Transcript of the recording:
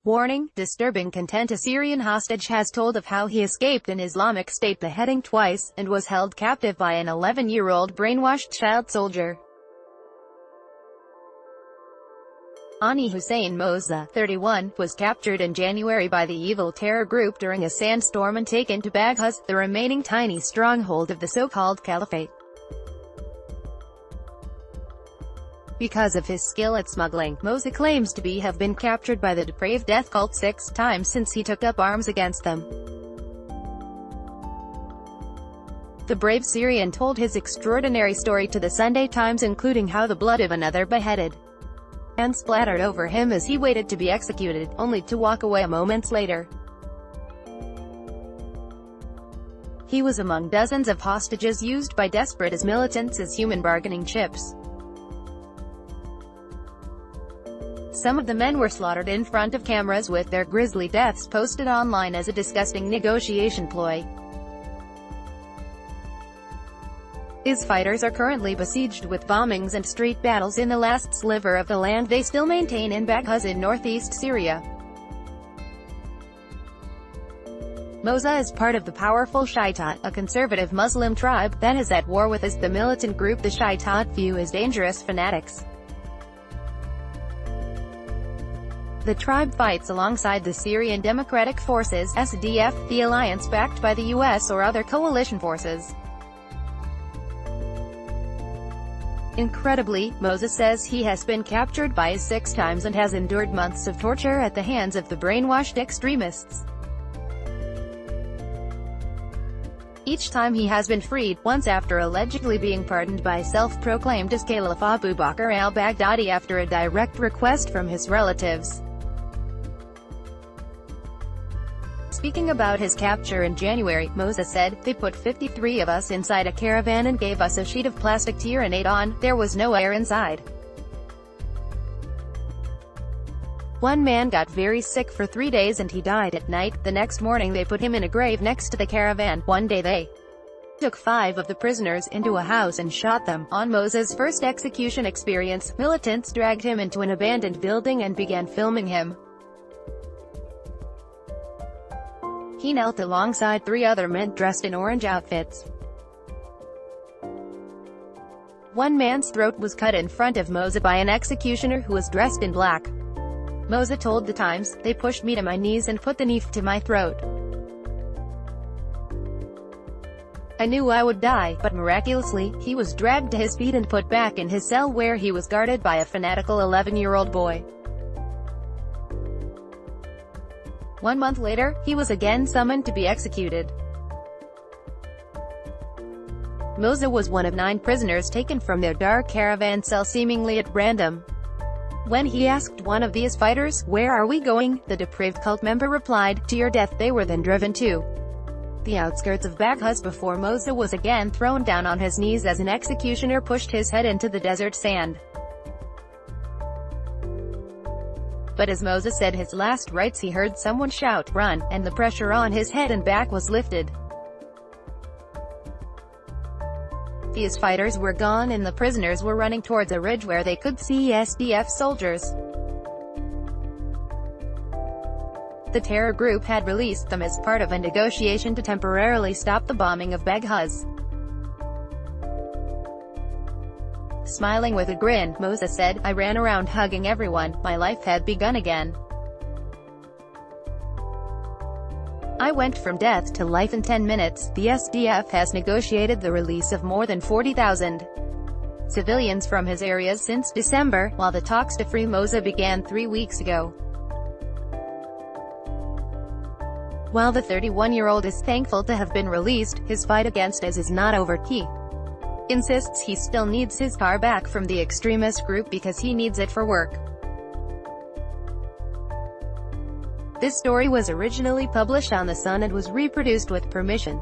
Warning: disturbing content. A Syrian hostage has told of how he escaped an Islamic State beheading twice, and was held captive by an 11-year-old brainwashed child soldier. Hussein Mosa, 31, was captured in January by the evil terror group during a sandstorm and taken to Baghuz, the remaining tiny stronghold of the so-called caliphate. Because of his skill at smuggling, Mosa claims to have been captured by the depraved death cult 6 times since he took up arms against them. The brave Syrian told his extraordinary story to the Sunday Times, including how the blood of another beheaded and splattered over him as he waited to be executed, only to walk away moments later. He was among dozens of hostages used by desperate militants as human bargaining chips. Some of the men were slaughtered in front of cameras, with their grisly deaths posted online as a disgusting negotiation ploy. IS fighters are currently besieged with bombings and street battles in the last sliver of the land they still maintain in Baghuz in northeast Syria. Mosa is part of the powerful Shiite, a conservative Muslim tribe that is at war with IS, the militant group the Shiite view as dangerous fanatics. The tribe fights alongside the Syrian Democratic Forces (SDF), the alliance backed by the US or other coalition forces. Incredibly, Mosa says he has been captured by IS 6 times and has endured months of torture at the hands of the brainwashed extremists. Each time he has been freed, once after allegedly being pardoned by self-proclaimed Caliph Abu Bakr al-Baghdadi after a direct request from his relatives. Speaking about his capture in January, Mosa said, "They put 53 of us inside a caravan and gave us a sheet of plastic to urinate on. There was no air inside. One man got very sick for 3 days and he died at night. The next morning they put him in a grave next to the caravan. One day they took 5 of the prisoners into a house and shot them." On Mosa's first execution experience, militants dragged him into an abandoned building and began filming him. He knelt alongside 3 other men dressed in orange outfits. One man's throat was cut in front of Mosa by an executioner who was dressed in black. Mosa told The Times, "They pushed me to my knees and put the knife to my throat. I knew I would die, but miraculously, he was dragged to his feet and put back in his cell where he was guarded by a fanatical 11-year-old boy. 1 month later, he was again summoned to be executed." Mosa was one of 9 prisoners taken from their dark caravan cell seemingly at random. When he asked one of these fighters, "Where are we going?" the depraved cult member replied, "To your death." They were then driven to the outskirts of Baghuz before Mosa was again thrown down on his knees as an executioner pushed his head into the desert sand. But as Mosa said his last rites, he heard someone shout, "Run," and the pressure on his head and back was lifted. The IS fighters were gone and the prisoners were running towards a ridge where they could see SDF soldiers. The terror group had released them as part of a negotiation to temporarily stop the bombing of Baghuz. Smiling with a grin, Mosa said, "I ran around hugging everyone. My life had begun again. I went from death to life in 10 minutes. The SDF has negotiated the release of more than 40,000 civilians from his areas since December, while the talks to free Mosa began 3 weeks ago." While the 31-year-old is thankful to have been released, his fight against IS is not over. He insists he still needs his car back from the extremist group because he needs it for work. This story was originally published on The Sun and was reproduced with permission.